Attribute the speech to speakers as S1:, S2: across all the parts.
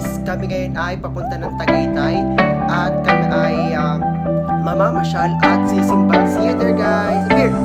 S1: guys, kami ngayon ay papunta ng Tagaytay at kami ay mamamasyal at sisimbang. See you there guys. Here.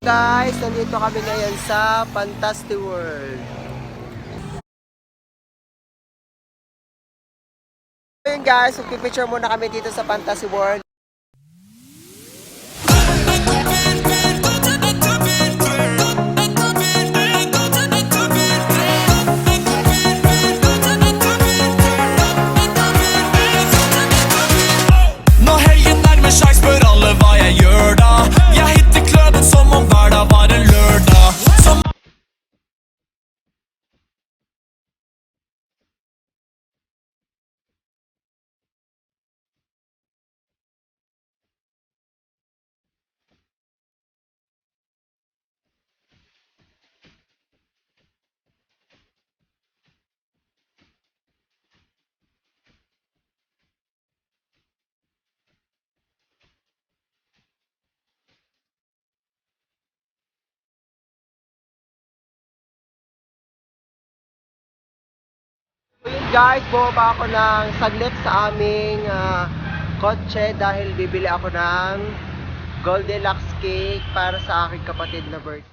S1: Guys, nandito kami ngayon sa Fantastic World. Ayun guys, magpipicture muna kami dito sa Fantasy World.
S2: Når helgen nærmer seg, spør alle hva jeg gjør da. Jeg hitter kløden som om hverdag var en lørdag. Som
S1: Ayun guys, bumaba ako ng saglit sa aming kotse dahil bibili ako ng Goldilocks cake para sa aking kapatid na birthday.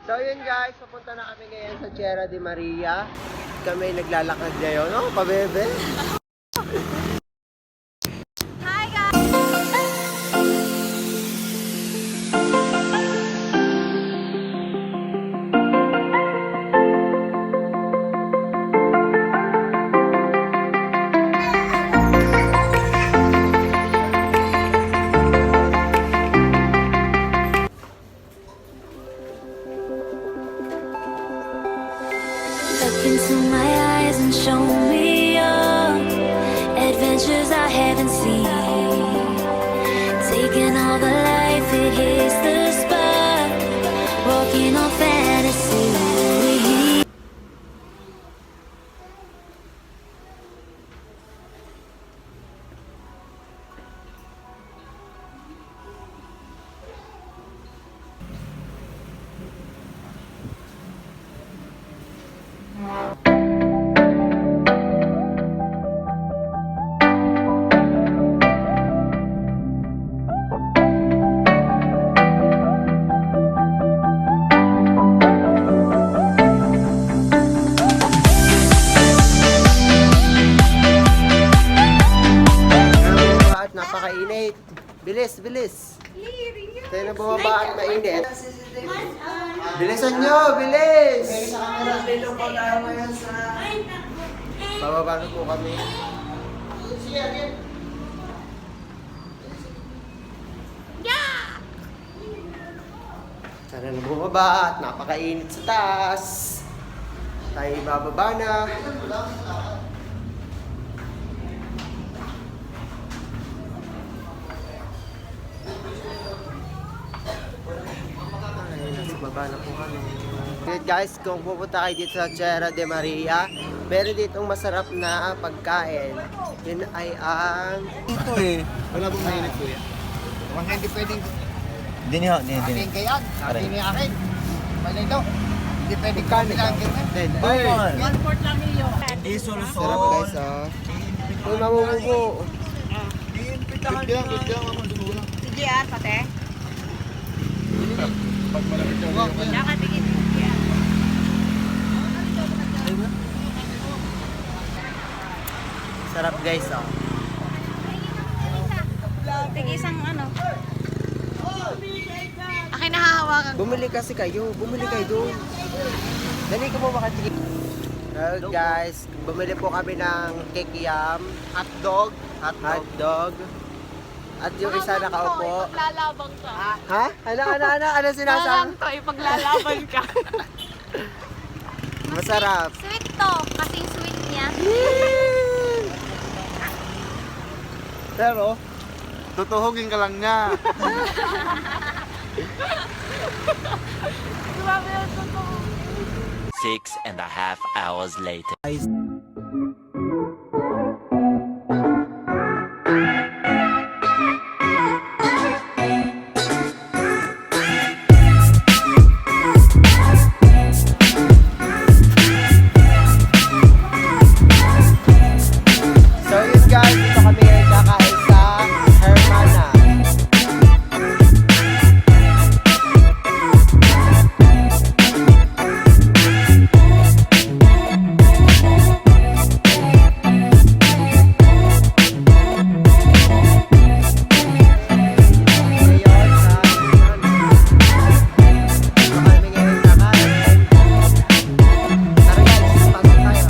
S1: So yun guys, papunta na kami ngayon sa Sierra de Maria. Kami naglalakad ngayon. Oh, pabebe.
S3: Look into my eyes and show me your adventures I haven't seen. Taking all the life, it hits the spot. Walking on fantasy.
S1: Napakainit. Bilis, bilis. Tayo na bumaba at mainit. Bilisan nyo, bilis! Bababa na po kami. Sana na bumaba at napakainit sa taas. Tayo bababa na. Baba na po kami. Guys, kung pupunta kayo dito sa Sierra de Maria, meron ditong masarap na pagkain. Yun ay ang...
S4: Ito eh. Wala bang mainit kuya? Mga hindi pwedeng Dini ho, dini.
S5: Akin kayan. Sabi ni akin. Bali ito. Hindi pwede
S1: Magkano
S5: kami lang
S1: ito?
S5: ganyan.
S1: 10. Ay,
S4: Isol-sol.
S1: sarap guys ah. Uy, mamumubo.
S6: Sige ah, pate. Nakatingin.
S1: Sarap guys ah.
S6: Tig isang ano. Akin nahahawakan.
S1: Bumili kayo doon. Dali ka mo makatigil. Hello guys, bumili po kami ng kikiam, hotdog. At yung isa nakaupo.
S6: Ipaglalabang ka.
S1: Ha? Ano sinasabi?
S6: to, ipaglalaban ka.
S1: Masarap.
S3: Sweet to, kasing sweet niya.
S5: Pero, tutuhugin ka lang niya.
S6: Grabe yung totoo.
S2: 6.5 hours later.
S1: So yun guys, dito kami ngayon kakain sa Hermana. Ngayon sa Hermana. Dito kami ngayon kakain. Tara guys, pasok tayo.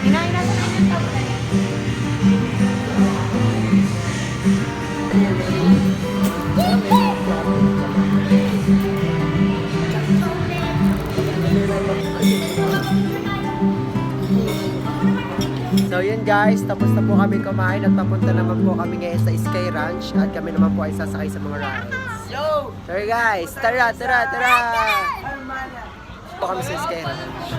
S6: Inaina sa yung tablet.
S1: So yun guys, tapos na po kami kumain at papunta naman po kami ngayon sa Sky Ranch at kami naman po ay sasakay sa mga rides. Yo! So guys, tara! Po kami sa Sky Ranch.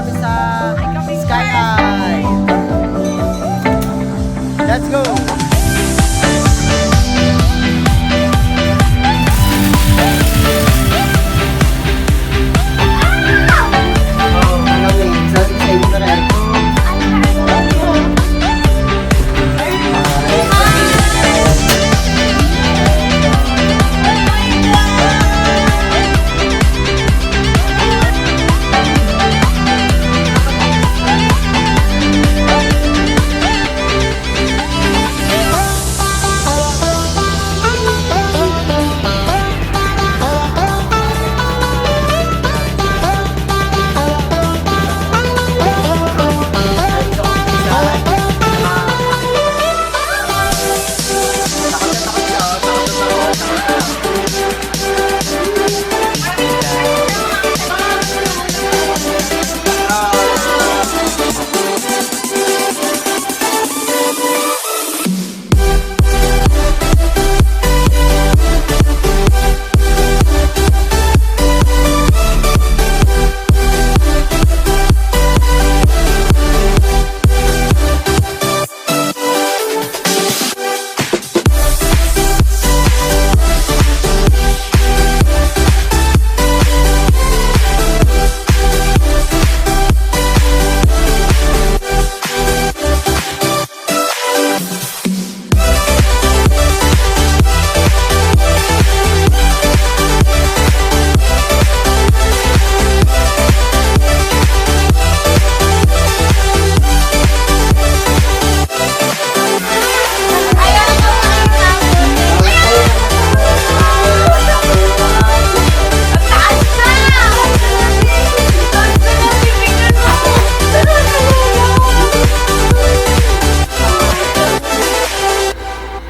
S1: kami sa Sky Eye. Let's go! Oh, malamig. Sa inyo na rin.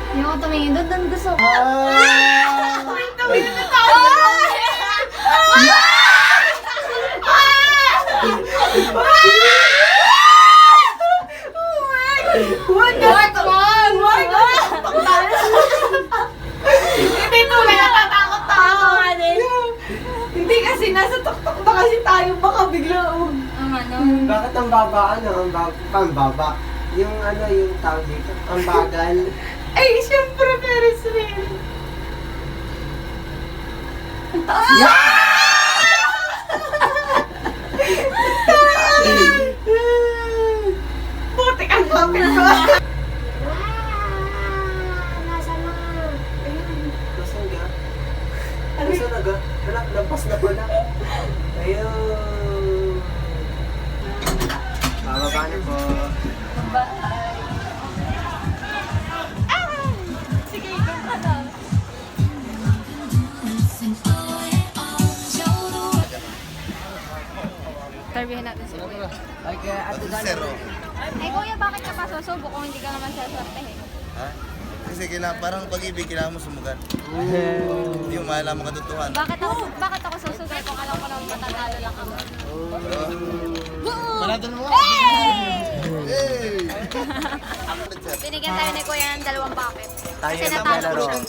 S4: Hindi ako tumingin doon. Doon gusto ko.
S6: Hindi tuloy natatakot ako. Hindi kasi nasa tuktok na kasi tayo. Baka bigla
S4: Ang ano?
S1: Bakit ang baba ang baba? Yung ano, yung tawag dito, ang bagal.
S6: Ay, syempre, Ferris wheel. Buti kang kapit ko.
S1: Nasaan ga? Nasaan na ga? Anak, lampas na pala. Ayun. Bababa na po.
S6: Sige, ikaw ka na.
S4: Interviewin natin si Kuya.
S5: Zero.
S4: Eh Kuya, bakit ka pa susubo kung hindi ka naman saswertehin?
S5: Ha? Kasi parang pag-ibig, kailangan mo sumugat. Hindi mo malaman katotohanan.
S4: Bakit ako susugal kung alam ko naman matatalo lang ako?
S5: Manatan mo!
S4: Hey!
S5: Hey!
S4: Binigyan tayo ni Kuya ng 2 bucket.
S1: Tayo
S4: Kasi
S1: na
S4: natalo
S1: maglalaro.
S4: siya.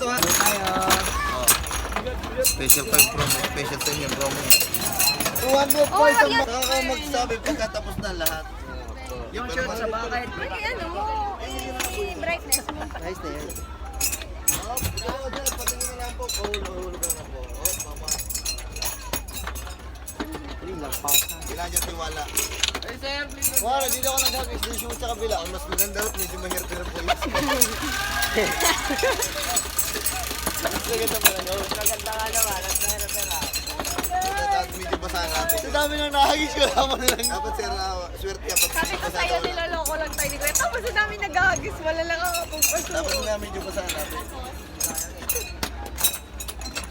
S5: Special 5 promo, special 10 yung promo niya. 200
S4: Oh,
S5: points ang
S4: yun.
S5: makakapagsabi pagkatapos na lahat.
S6: Yung shirt sa bakit.
S4: Pwede ano mo, i-brightness mo.
S1: Nice na yun.
S5: Patingin na lang po. Hulog na po. Mama.
S1: Ayun lang, pasa.
S5: Kailangan niya tiwala. Wala, dito ako nag-hagis. Dito shoot sa kabila. Ang mas maganda rin, medyo mahirap-hirap po yun. Mas maganda pa lang.
S1: Maganda nga naman, at mahirap-hirap.
S5: Medyo basahan natin. Sa dami nang nahagis ko naman lang. Dapat sir, swerte ka.
S6: Sabi ko sa'yo, niloloko lang tayo ni Kuya. Tapos sa dami nag-ahagis, wala lang ako pagpasuko.
S5: Dapat na medyo basahan natin.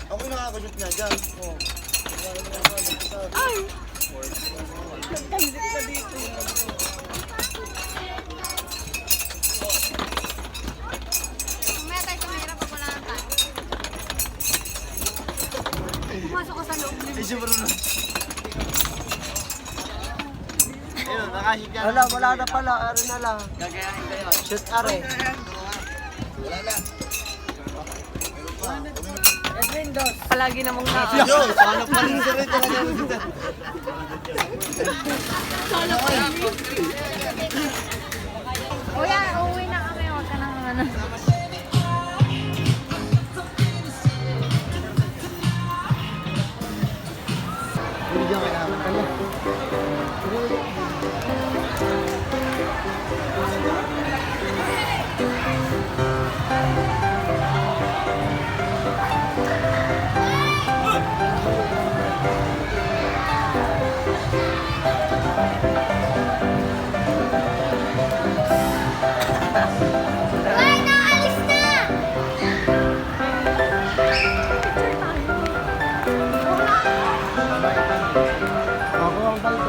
S5: Ako yung nakakashoot niya dyan.
S6: Ay! Nagkandit ka dito.
S4: Mamaya tayo tumira pag wala nang tayo. Pumasok ko sa loob.
S5: Ayun, nakashoot yan.
S1: Wala na pala, ano na lang.
S5: Gagayahin kayo.
S1: Shoot are.
S5: Wala na.
S6: Palagi namang na.
S5: Yo, sana pa rin sa rin talaga.
S4: Ay, naalis na!
S1: Ako ang bike.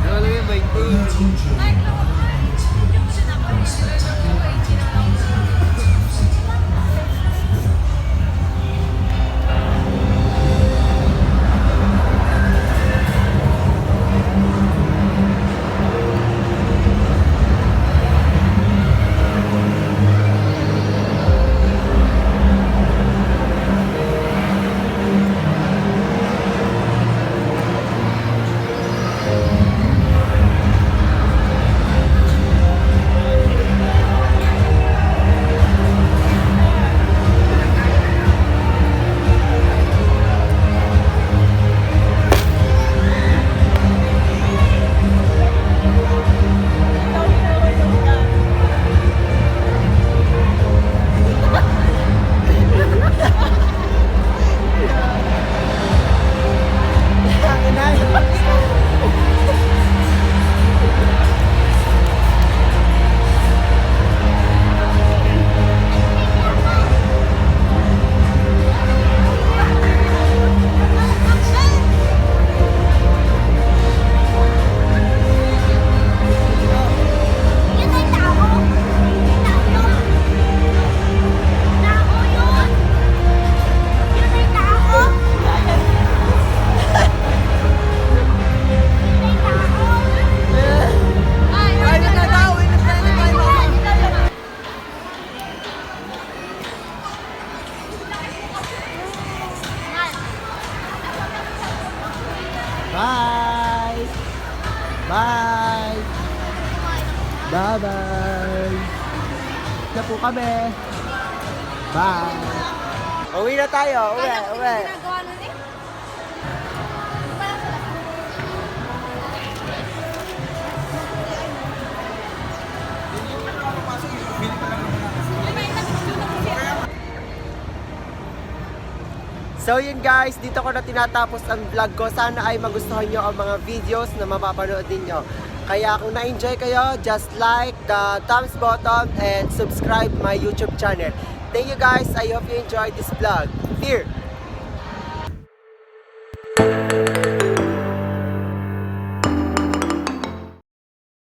S5: Ano yung bike ko?
S4: Yun ay tao! Tao yun! Yun ay tao!
S1: Bye! Bye! Bye-bye! Na po kami. Bye! Uwi na tayo. Uwi, uwi.
S4: Ginagawa nun eh.
S1: So yun guys, dito ko na tinatapos ang vlog ko. Sana ay magustuhan nyo ang mga videos na mapapanood ninyo. Kaya kung na-enjoy kayo, just like the thumbs button and subscribe my YouTube channel. Thank you guys. I hope you enjoyed this vlog. Here!